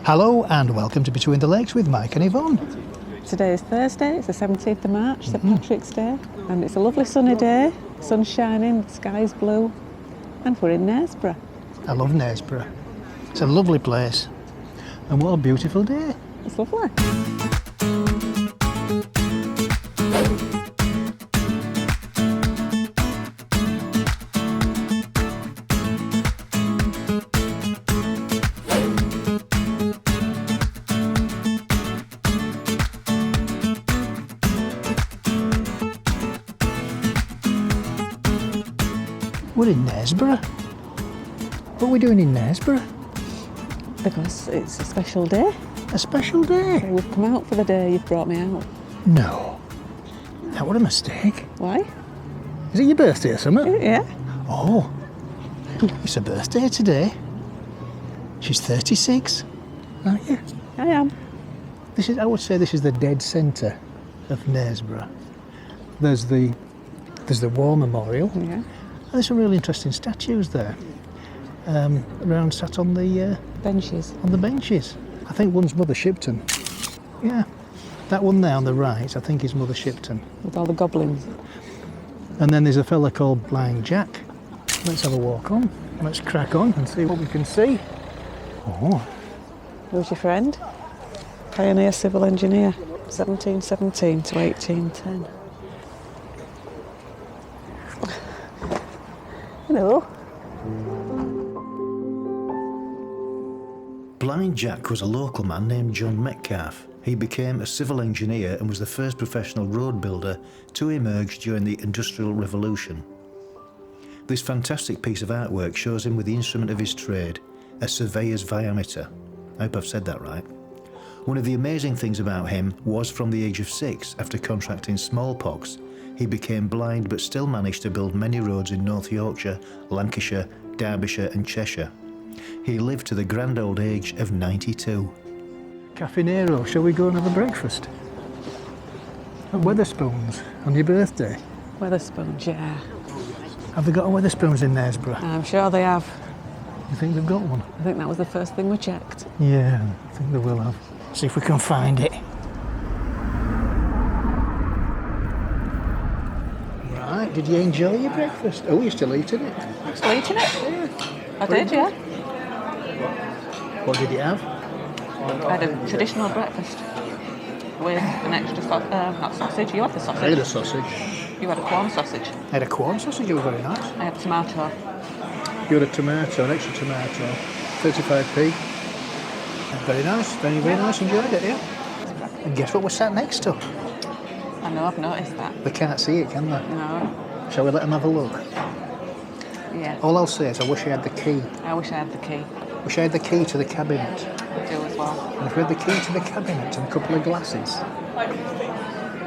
Hello and welcome to Between the Lakes with Mike and Yvonne. Today is Thursday, it's the 17th of March, St Patrick's Day, and it's a lovely sunny day, sun's shining, the sky's blue, and we're in Knaresborough. I love Knaresborough. It's a lovely place. And what a beautiful day. It's lovely. We're in Knaresborough. What are we doing in Knaresborough? Because it's a special day. A special day? So we've come out for the day you've brought me out. No. That was a mistake. Why? Is it your birthday or something? Yeah. Oh. It's her birthday today. She's 36, aren't you? I am. I would say this is the dead centre of Knaresborough. There's the War Memorial. Yeah. And there's some really interesting statues there. Around sat on the Benches. on the benches. I think one's Mother Shipton. Yeah. That one there on the right, I think is Mother Shipton. With all the goblins. And then there's a fella called Blind Jack. Let's have a walk on. Let's crack on and see what we can see. Oh. Who's your friend? Pioneer civil engineer, 1717 to 1810. Hello. Blind Jack was a local man named John Metcalf. He became a civil engineer and was the first professional road builder to emerge during the Industrial Revolution. This fantastic piece of artwork shows him with the instrument of his trade, a surveyor's diameter. I hope I've said that right. One of the amazing things about him was from the age of 6, after contracting smallpox, he became blind but still managed to build many roads in North Yorkshire, Lancashire, Derbyshire and Cheshire. He lived to the grand old age of 92. Cafe Nero, shall we go and have a breakfast? At Wetherspoons on your birthday? Wetherspoons, yeah. Have they got a Wetherspoons in Knaresborough? I'm sure they have. You think they've got one? I think that was the first thing we checked. Yeah, I think they will have. See if we can find it. Right, did you enjoy your breakfast? Oh, you're still eating it? Still eating it? Yeah. I did, yeah. What did you have? I had a traditional breakfast with an extra not sausage. You had the sausage. I had a sausage. You had a corn sausage. I had a corn sausage, it was very nice. I had tomato. You had a tomato, an extra tomato, 35p. Very nice, very, very nice, enjoyed it, yeah. And guess what we're sat next to? I know, I've noticed that. They can't see it, can they? No. Shall we let them have a look? Yeah. All I'll say is I wish I had the key. I wish I had the key. Wish I had the key to the cabinet. I do as well. And if we had the key to the cabinet and a couple of glasses,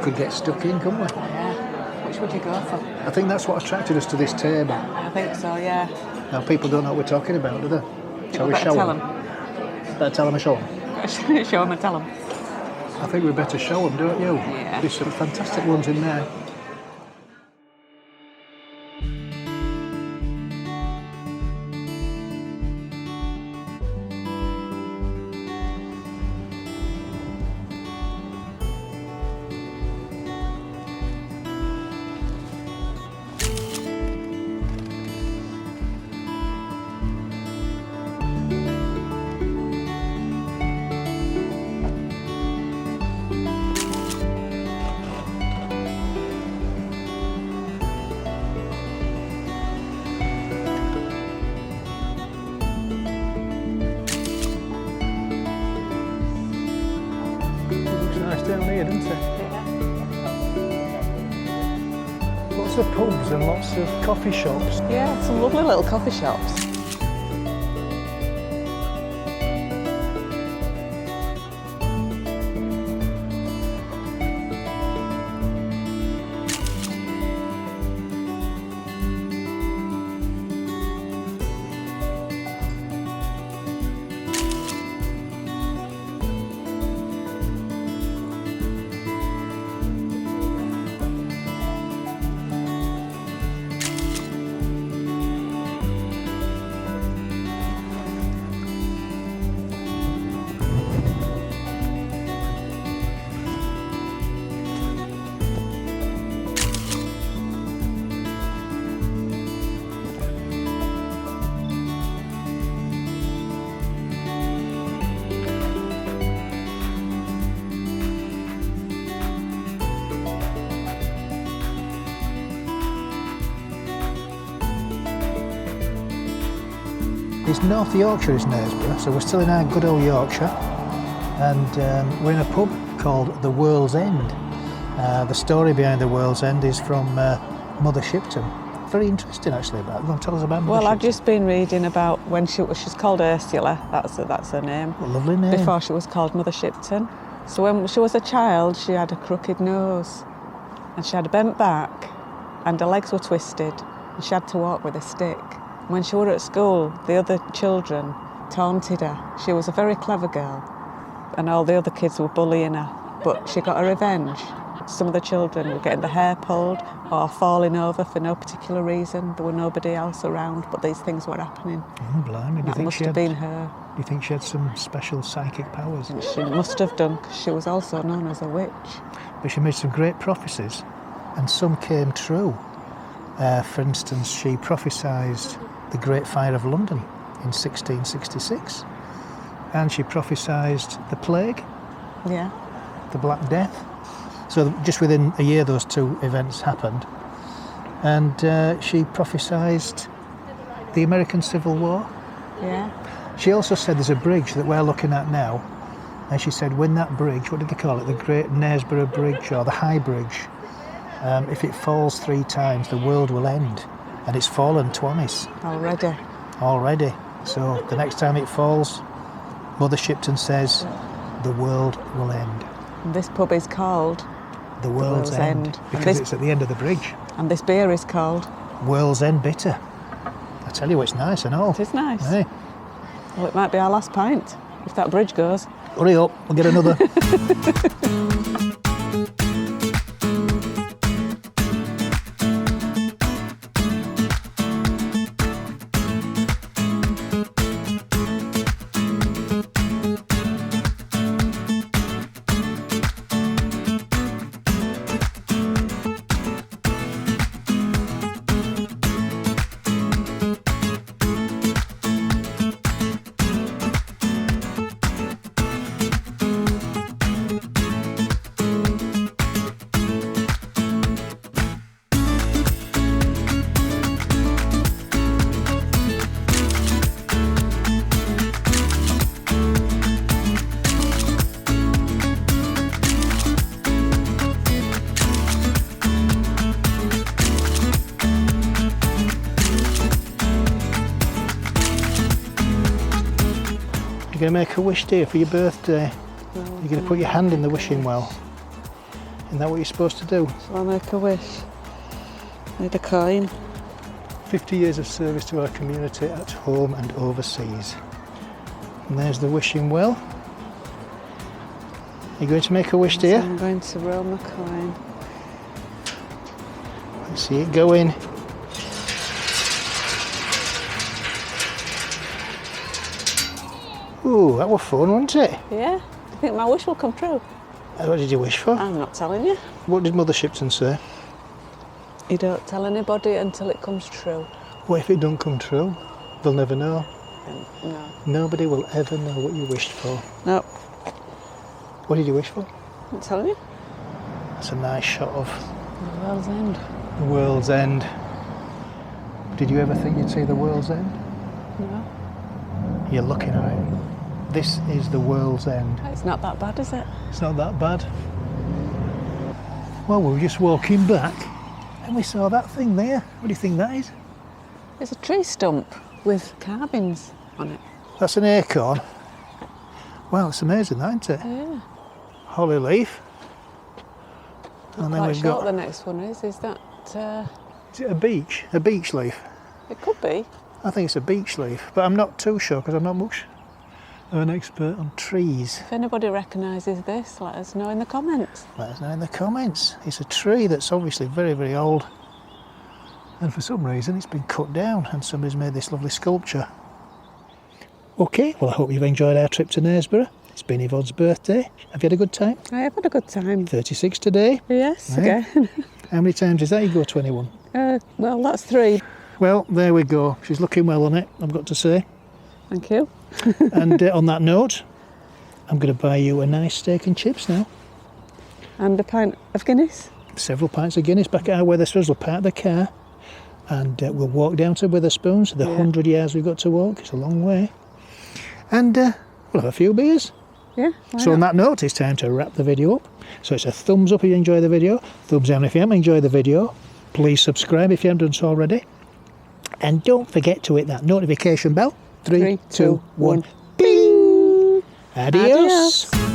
could get stuck in, couldn't we? Yeah. Which would you go for? I think that's what attracted us to this table. I think so, yeah. Now people don't know what we're talking about, do they? Shall we better show tell them? Better tell them or show them? Show them and tell them. I think we better show them, don't you? Yeah. There's some fantastic ones in there. Down here, doesn't it? Lots of pubs and lots of coffee shops. Yeah, some lovely little coffee shops. It's North Yorkshire is Knaresborough, so we're still in our good old Yorkshire, and we're in a pub called the World's End. The story behind the World's End is from Mother Shipton. Very interesting actually about it. Go and tell us about Mother Well, Shipton. I've just been reading about when she's called Ursula, that's her name. What a lovely name. Before she was called Mother Shipton. So when she was a child, she had a crooked nose and she had a bent back and her legs were twisted and she had to walk with a stick. When she was at school, the other children taunted her. She was a very clever girl and all the other kids were bullying her, but she got a revenge. Some of the children were getting their hair pulled or falling over for no particular reason. There were nobody else around, but these things were happening. Oh, blimey. That must have been her. Do you think she had some special psychic powers? And she must have done, because she was also known as a witch. But she made some great prophecies, and some came true. For instance, she prophesied the Great Fire of London in 1666, and she prophesied the plague, Yeah. the Black Death. So just within a year those two events happened, and she prophesied the American Civil War. Yeah. She also said there's a bridge that we're looking at now, and she said when that bridge, what did they call it, the Great Knaresborough Bridge or the High Bridge, if it falls 3 times the world will end, and it's fallen twice already. So the next time it falls, Mother Shipton says the world will end. And this pub is called The World's End, because it's at the end of the bridge. And this beer is called World's End Bitter. I tell you, it's nice and all. It is nice. Hey, Well, it might be our last pint if that bridge goes. hurry up, we'll get another. You're going to make a wish, dear, for your birthday. You're going to put your hand in the wishing well. Isn't that what you're supposed to do? Shall I make a wish? Need a coin. 50 years of service to our community at home and overseas. And there's the wishing well. You're going to make a wish, dear? So I'm going to roll my coin. Let's see it go in. Ooh, that was fun, wasn't it? Yeah? Do you think my wish will come true? What did you wish for? I'm not telling you. What did Mother Shipton say? You don't tell anybody until it comes true. What if it don't come true? They'll never know. No. Nobody will ever know what you wished for. No. What did you wish for? I'm not telling you. That's a nice shot of The World's End. the World's End. Did you ever think you'd see the World's End? No. You're looking at it. This is the World's End. It's not that bad, is it? It's not that bad. Well, we were just walking back and we saw that thing there. What do you think that is? It's a tree stump with carvings on it. That's an acorn. Wow, it's amazing, that, isn't it? Yeah. Holly leaf. I'm And then quite we've sure got... what the next one is. Is that... Is it a beech? A beech leaf? it could be. I think it's a beech leaf, but I'm not too sure because I'm not much of an expert on trees. If anybody recognises this, let us know in the comments. Let us know in the comments. It's a tree that's obviously very, very old, and for some reason it's been cut down and somebody's made this lovely sculpture. Okay, well I hope you've enjoyed our trip to Knaresborough. It's been Yvonne's birthday. Have you had a good time? I have had a good time. 36 today. Yes, Yeah. again. How many times is that you go 21? Well, that's 3. Well, there we go. She's looking well on it, I've got to say. Thank you. And on that note, I'm going to buy you a nice steak and chips now. And a pint of Guinness. Several pints of Guinness back at our Wetherspoons. We'll park the car and we'll walk down to Wetherspoons, the 100 yards we've got to walk. It's a long way. And we'll have a few beers. Yeah. So on that note, it's time to wrap the video up. So it's a thumbs up if you enjoy the video, thumbs down if you haven't enjoyed the video. Please subscribe if you haven't done so already. And don't forget to hit that notification bell. 3, 2, 1. Bing! Adios.